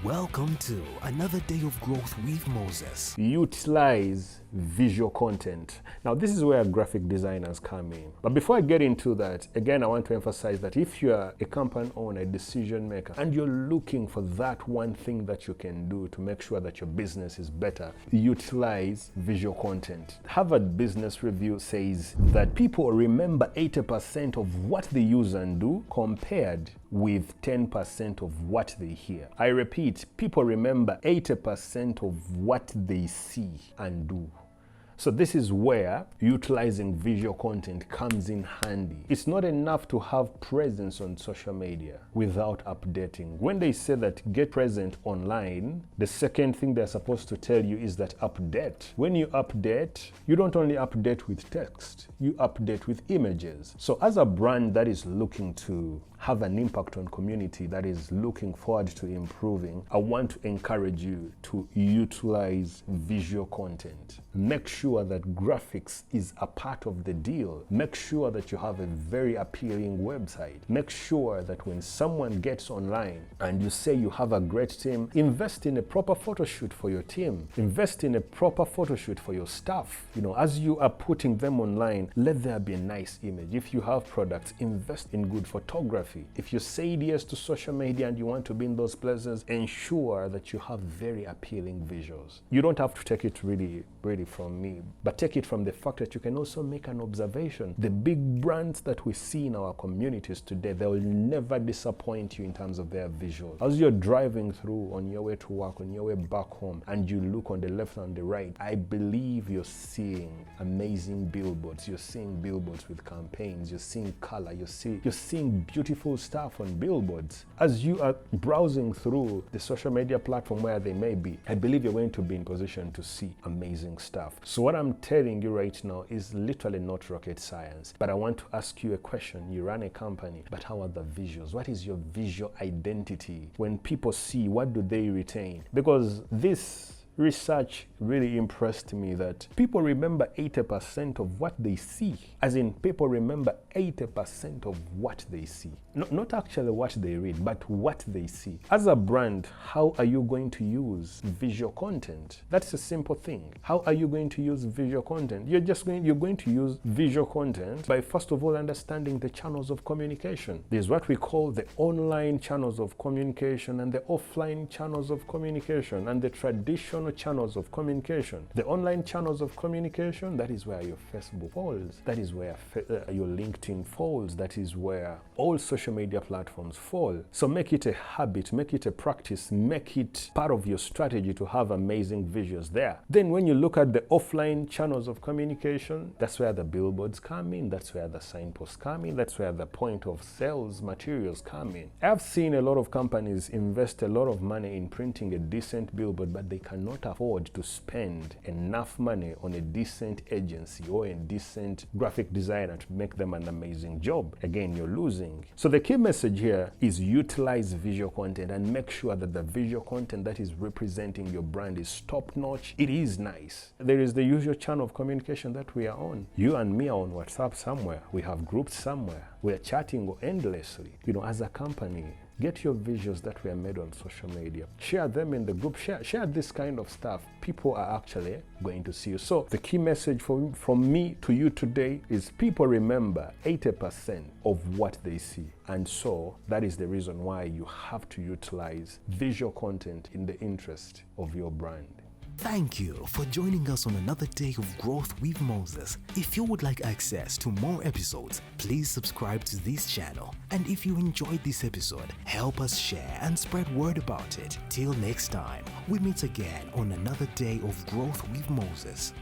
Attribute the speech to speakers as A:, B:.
A: Welcome to another day of growth with Moses.
B: Utilize visual content. Now, this is where graphic designers come in. But before I get into that, again, I want to emphasize that if you are a company owner, a decision maker, and you're looking for that one thing that you can do to make sure that your business is better, utilize visual content. Harvard Business Review says that people remember 80% of what they use and do compared with 10% of what they hear. I repeat, people remember 80% of what they see and do. So this is where utilizing visual content comes in handy. It's not enough to have presence on social media without updating. When they say that get present online, the second thing they're supposed to tell you is that update. When you update, you don't only update with text, you update with images. So as a brand that is looking to have an impact on community, that is looking forward to improving, I want to encourage you to utilize visual content. Make sure that graphics is a part of the deal. Make sure that you have a very appealing website. Make sure that when someone gets online and you say you have a great team, invest in a proper photo shoot for your team. Invest in a proper photo shoot for your staff. As you are putting them online, let there be a nice image. If you have products, invest in good photography. If you say yes to social media and you want to be in those places, ensure that you have very appealing visuals. You don't have to take it really from me, but take it from the fact that you can also make an observation. The big brands that we see in our communities today, they will never disappoint you in terms of their visuals. As you're driving through on your way to work, on your way back home, and you look on the left and the right, I believe you're seeing amazing billboards. You're seeing billboards with campaigns. You're seeing color. You're seeing beautiful stuff on billboards. As you are browsing through the social media platform where they may be, I believe you're going to be in position to see amazing stuff. So what I'm telling you right now is literally not rocket science, but I want to ask you a question. You run a company, but how are the visuals? What is your visual identity? When people see, what do they retain? Because this research really impressed me that people remember 80% of what they see. As in, people remember 80% of what they see. Not actually what they read, but what they see. As a brand, how are you going to use visual content? That's a simple thing. How are you going to use visual content? You're going to use visual content by, first of all, understanding the channels of communication. There's what we call the online channels of communication and the offline channels of communication and the traditional channels of communication. The online channels of communication, that is where your Facebook falls. That is where your LinkedIn falls. That is where all social media platforms fall. So make it a habit, make it a practice, make it part of your strategy to have amazing visuals there. Then when you look at the offline channels of communication, that's where the billboards come in. That's where the signposts come in. That's where the point of sales materials come in. I've seen a lot of companies invest a lot of money in printing a decent billboard, but they cannot afford to spend enough money on a decent agency or a decent graphic designer to make them an amazing job. Again, you're losing. So the key message here is utilize visual content and make sure that the visual content that is representing your brand is top-notch. It is nice. There is the usual channel of communication that we are on. You and me are on WhatsApp somewhere. We have groups somewhere. We are chatting endlessly. As a company, get your visuals that were made on social media. Share them in the group. Share this kind of stuff. People are actually going to see you. So the key message from me to you today is people remember 80% of what they see. And so that is the reason why you have to utilize visual content in the interest of your brand.
A: Thank you for joining us on another day of growth with Moses. If you would like access to more episodes, please subscribe to this channel. And if you enjoyed this episode, help us share and spread word about it. Till next time, we meet again on another day of growth with Moses.